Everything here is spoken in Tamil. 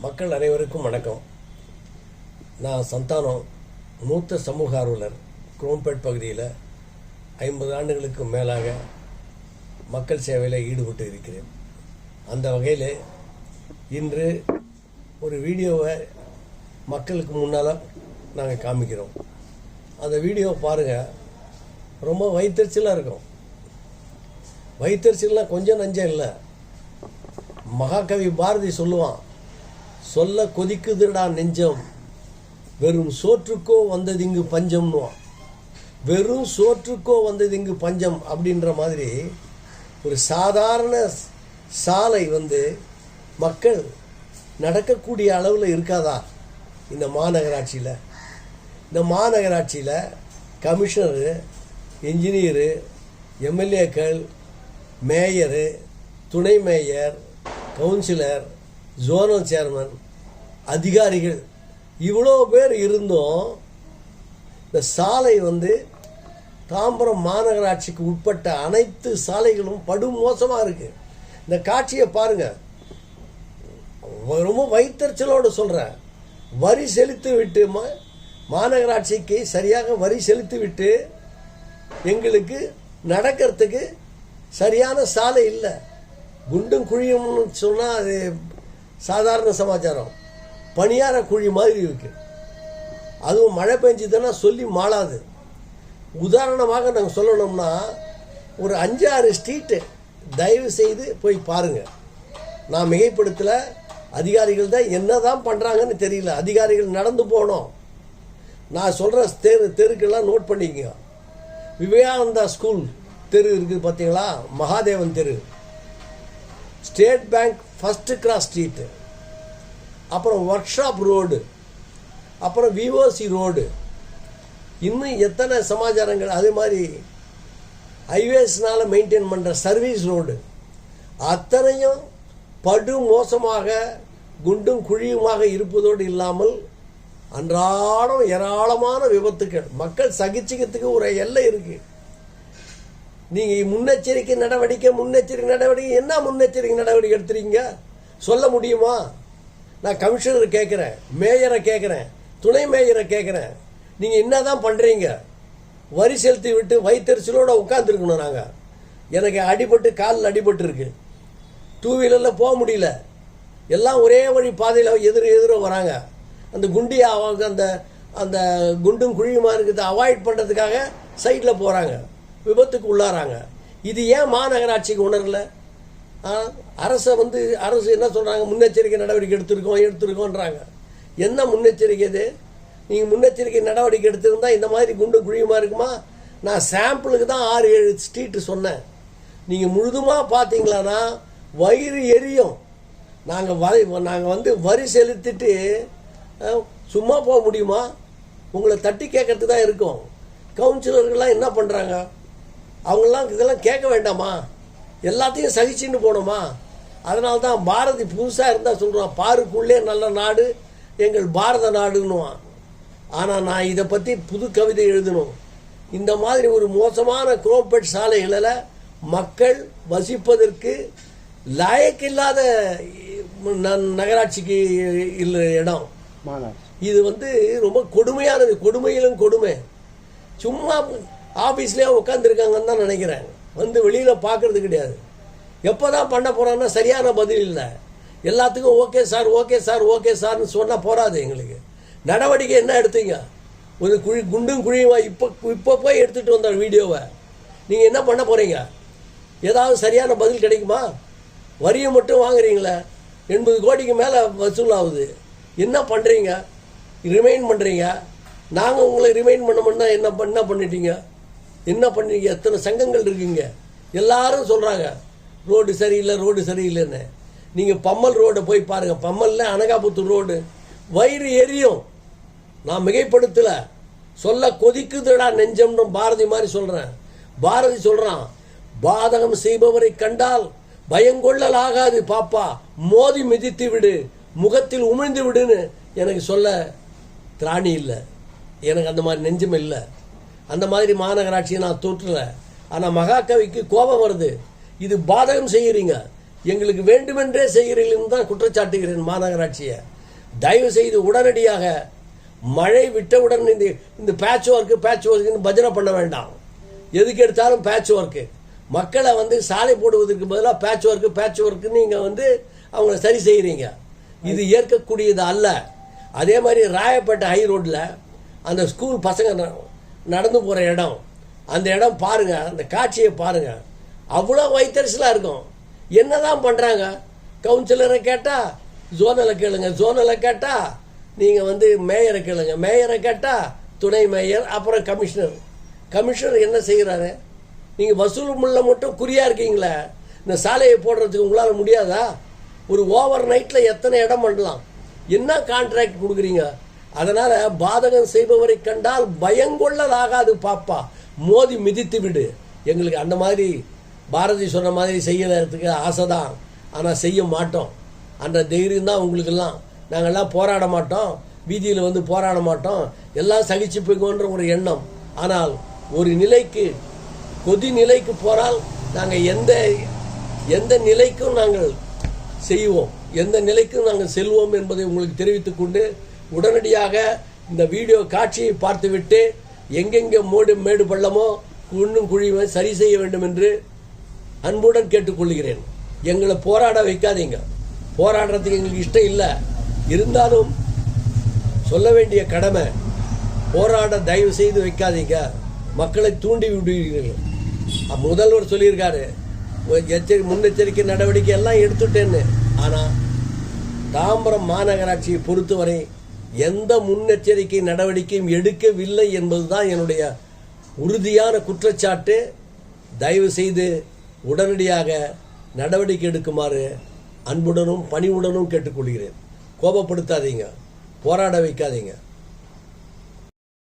மக்கள் அனைவருக்கும் வணக்கம். நான் சந்தானம், மூத்த சமூக ஆர்வலர். குரோம்பேட் பகுதியில் 50 ஆண்டுகளுக்கு மேலாக மக்கள் சேவையில் ஈடுபட்டு இருக்கிறேன். அந்த வகையில் இன்று ஒரு வீடியோவை மக்களுக்கு முன்னால் நாங்கள் காமிக்கிறோம். அந்த வீடியோ பாருங்கள், ரொம்ப வயிற்றுச்சலாக இருக்கும். வயிற்றுச்சல்லாம் கொஞ்சம் நஞ்சம் இல்லை. மகாகவி பாரதி சொல்லுவான், சொல்ல கொதிக்குதுடா நெஞ்சம், வெறும் சோற்றுக்கோ வந்தது இங்கு பஞ்சம்னுவான். வெறும் சோற்றுக்கோ வந்தது இங்கு பஞ்சம் அப்படின்ற மாதிரி ஒரு சாதாரண சாலை மக்கள் நடக்கக்கூடிய அளவில் இருக்காதா இந்த மாநகராட்சியில்? இந்த மாநகராட்சியில் கமிஷனரு, இன்ஜினியரு, எம்எல்ஏக்கள், மேயரு, துணை மேயர், கவுன்சிலர், ஜோனல் சேர்மன், அதிகாரிகள் இவ்வளோ பேர் இருந்தும் இந்த சாலை தாம்பரம் மாநகராட்சிக்கு உட்பட்ட அனைத்து சாலைகளும் படுமோசமாக இருக்குது. இந்த காட்சியை பாருங்கள், ரொம்ப வயிற்றுச்சலோடு சொல்கிறேன். வரி செலுத்தி விட்டு மாநகராட்சிக்கு சரியாக வரி செலுத்தி விட்டு எங்களுக்கு நடக்கிறதுக்கு சரியான சாலை இல்லை. குண்டும் குழியும்னு சொன்னால் அது சாதாரண சமாச்சாரம். பணியார குழி மாதிரி இருக்குது. அதுவும் மழை பெஞ்சுதுன்னா சொல்லி மாளாது. உதாரணமாக நாங்கள் சொல்லணும்னா ஒரு 5-6 ஸ்ட்ரீட்டு தயவு செய்து போய் பாருங்கள். நான் மிகைப்படுத்தல, அதிகாரிகள் தான் என்ன தான் பண்ணுறாங்கன்னு தெரியல. அதிகாரிகள் நடந்து போனோம். நான் சொல்கிற தெருக்கெல்லாம் நோட் பண்ணிக்கங்க. விவேகானந்தா ஸ்கூல் தெரு இருக்குது பார்த்தீங்களா, மகாதேவன் தெரு, state bank first cross street, அப்புறம் ஒர்க் ஷாப் ரோடு, அப்புறம் விஓசி ரோடு, இன்னும் எத்தனை சமாச்சாரங்கள். அதே மாதிரி ஹைவேஸ்னால மெயின்டைன் பண்ணுற சர்வீஸ் ரோடு அத்தனையும் படு மோசமாக குண்டும் குழியுமாக இருப்பதோடு இல்லாமல் அன்றாடம் ஏராளமான விபத்துக்கள். மக்கள் சகிச்சுக்கிறதுக்கு ஒரு எல்லை இருக்குது. நீங்கள் முன்னெச்சரிக்கை நடவடிக்கை என்ன முன்னெச்சரிக்கை நடவடிக்கை எடுத்துறீங்க சொல்ல முடியுமா? நான் கமிஷனரை கேட்குறேன், மேயரை கேட்குறேன், துணை மேயரை கேட்குறேன். நீங்கள் என்ன தான் பண்ணுறீங்க? வரி செலுத்தி விட்டு வயிற்றுச்சலோடு உட்காந்துருக்கணும். நாங்கள் எனக்கு அடிபட்டு காலில் அடிபட்டு இருக்கு. 2 வீலரில் போக முடியல. எல்லாம் ஒரே வழி பாதையில் எதிர வராங்க. அந்த அந்த அந்த குண்டும் குழியுமா இருக்கிறத அவாய்ட் பண்ணுறதுக்காக சைடில் போகிறாங்க, விபத்துக்கு உள்ளாராங்க. இது ஏன் மாநகராட்சிக்கு உணரல? அரசு என்ன சொல்கிறாங்க? முன்னெச்சரிக்கை நடவடிக்கை எடுத்திருக்கோன்றாங்க. என்ன முன்னெச்சரிக்கை இது? நீங்கள் முன்னெச்சரிக்கை நடவடிக்கை எடுத்திருந்தால் இந்த மாதிரி குண்டு குழியுமா இருக்குமா? நான் சாம்பிளுக்கு தான் 6-7 ஸ்ட்ரீட்டு சொன்னேன். நீங்கள் முழுதுமாக பார்த்தீங்களான்னா வயிறு எரியும். நாங்கள் வரி செலுத்திட்டு சும்மா போக முடியுமா? உங்களை தட்டி கேட்கறதுக்கு தான் இருக்கும். கவுன்சிலர்கள்லாம் என்ன பண்ணுறாங்க? அவங்களாம் இதெல்லாம் கேட்க வேண்டாமா? எல்லாத்தையும் சகிச்சுன்னு போனோமா? அதனால தான் பாரதி புதுசாக இருந்தால் சொல்கிறான், பாருக்குள்ளே நல்ல நாடு எங்கள் பாரத நாடுன்னுவான். ஆனால் நான் இதை பற்றி புது கவிதை எழுதணும். இந்த மாதிரி ஒரு மோசமான குரோம்பேட் சாலைகளில் மக்கள் வசிப்பதற்கு லாயக்கில்லாத நகராட்சிக்கு இல்லை இடம். இது ரொம்ப கொடுமையானது, கொடுமையிலும் கொடுமை. சும்மா ஆஃபீஸ்லேயே உட்காந்துருக்காங்கன்னு தான் நினைக்கிறேன். வெளியில் பார்க்கறது கிடையாது. எப்போ தான் பண்ண போகிறாங்கன்னா சரியான பதில் இல்லை. எல்லாத்துக்கும் okay sir okay sir okay சார்னு சொன்னால் போகாது. எங்களுக்கு நடவடிக்கை என்ன எடுத்தீங்க? ஒரு குண்டும் குழியுமா இப்போ போய் எடுத்துகிட்டு வந்த வீடியோவை நீங்கள் என்ன பண்ண போகிறீங்க? ஏதாவது சரியான பதில் கிடைக்குமா? வரியை மட்டும் வாங்குறீங்களே, 80 கோடிக்கு மேலே வசூலாகுது. என்ன பண்ணுறீங்க? ரிமைண்ட் பண்ணுறீங்க. நாங்கள் உங்களை ரிமைண்ட் பண்ணோம்னா என்ன பண்ணிட்டீங்க? என்ன பண்ணுறீங்க? எத்தனை சங்கங்கள் இருக்கீங்க? எல்லாரும் சொல்கிறாங்க ரோடு சரியில்லைன்னு. நீங்கள் பம்மல் ரோடை போய் பாருங்கள். பம்மலில் அனகாபுத்தூர் ரோடு வயிறு எரியும். நான் மிகைப்படுத்தலை, சொல்ல கொதிக்குதுடா நெஞ்சம்னு பாரதி மாதிரி சொல்கிறேன். பாரதி சொல்கிறான், பாதகம் செய்பவரை கண்டால் பயங்கொள்ளல் ஆகாது பாப்பா, மோதி மிதித்து விடு, முகத்தில் உமிழ்ந்து விடுன்னு எனக்கு சொல்ல திராணி இல்லை. எனக்கு அந்த மாதிரி நெஞ்சம் இல்லை. அந்த மாதிரி மாநகராட்சியை நான் தோற்றலை. ஆனால் மகாகவிக்கு கோபம் வருது. இது பாதகம் செய்கிறீங்க. எங்களுக்கு வேண்டுமென்றே செய்கிறீர்கள் தான் குற்றச்சாட்டுகிறேன் மாநகராட்சியை. தயவு செய்து உடனடியாக மழை விட்டவுடன் இந்த பேட்ச் ஒர்க்குன்னு பஜனை பண்ண வேண்டாம். எதுக்கு எடுத்தாலும் பேட்ச் ஒர்க்கு. மக்களை சாலை போடுவதற்கு பதிலாக பேட்ச் ஒர்க்குன்னு நீங்கள் அவங்கள சரி செய்கிறீங்க. இது ஏற்கக்கூடியது அல்ல. அதே மாதிரி ராயப்பேட்டை ஹை ரோட்டில் அந்த ஸ்கூல் பசங்க நடந்து போகிற இடம், அந்த இடம் பாருங்கள், அந்த காட்சியை பாருங்கள், அவ்வளோ வைத்தரிசலாக இருக்கும். என்னதான் பண்ணுறாங்க? கவுன்சிலரை கேட்டால் ஜோனலை கேளுங்க, ஜோனலை கேட்டால் நீங்கள் மேயரை கேளுங்க, மேயரை கேட்டால் துணை மேயர், அப்புறம் கமிஷனர் என்ன செய்கிறாரு? நீங்கள் வசூல் முள்ள மட்டும் குறியாக இருக்கீங்களே, இந்த சாலையை போடுறதுக்கு உங்களால் முடியாதா? ஒரு ஓவர் நைட்டில் எத்தனை இடம் பண்ணலாம்? என்ன கான்ட்ராக்ட் கொடுக்குறீங்க? அதனால் பாதகம் செய்பவரை கண்டால் பயங்கொள்ளலாகாது பாப்பா, மோதி மிதித்து விடு. எங்களுக்கு அந்த மாதிரி பாரதி சொன்ன மாதிரி செய்யறதுக்கு ஆசை தான், ஆனால் செய்ய மாட்டோம். அந்த தைரியம் தான் உங்களுக்கெல்லாம். நாங்கள்லாம் போராட மாட்டோம், வீதியில் போராட மாட்டோம், எல்லாம் சகிச்சுப்போன்ற ஒரு எண்ணம். ஆனால் ஒரு நிலைக்கு கொதி நிலைக்கு போனால் நாங்கள் எந்த நிலைக்கும் நாங்கள் செய்வோம், எந்த நிலைக்கும் நாங்கள் செல்வோம் என்பதை உங்களுக்கு தெரிவித்துக் கொண்டு, உடனடியாக இந்த வீடியோ காட்சியை பார்த்துவிட்டு எங்கெங்கே மேடு பள்ளமோ குன்னும் குழியுமே சரி செய்ய வேண்டும் என்று அன்புடன் கேட்டுக்கொள்கிறேன். எங்களை போராட வைக்காதீங்க. போராடுறதுக்கு எங்களுக்கு இஷ்டம் இல்லை, இருந்தாலும் சொல்ல வேண்டிய கடமை. போராட தயவு செய்து வைக்காதீங்க, மக்களை தூண்டி விடுவீர்கள். முதல்வர் சொல்லியிருக்காரு முன்னெச்சரிக்கை நடவடிக்கை எல்லாம் எடுத்துட்டேன்னு. ஆனால் தாம்பரம் மாநகராட்சியை பொறுத்தவரை எந்த முன்னெச்சரிக்கை நடவடிக்கையும் எடுக்கவில்லை என்பதுதான் என்னுடைய உறுதியான குற்றச்சாட்டு. தயவு செய்து உடனடியாக நடவடிக்கை எடுக்குமாறு அன்புடனும் பணிவுடனும் கேட்டுக்கொள்கிறேன். கோபப்படுத்தாதீங்க, போராட வைக்காதீங்க.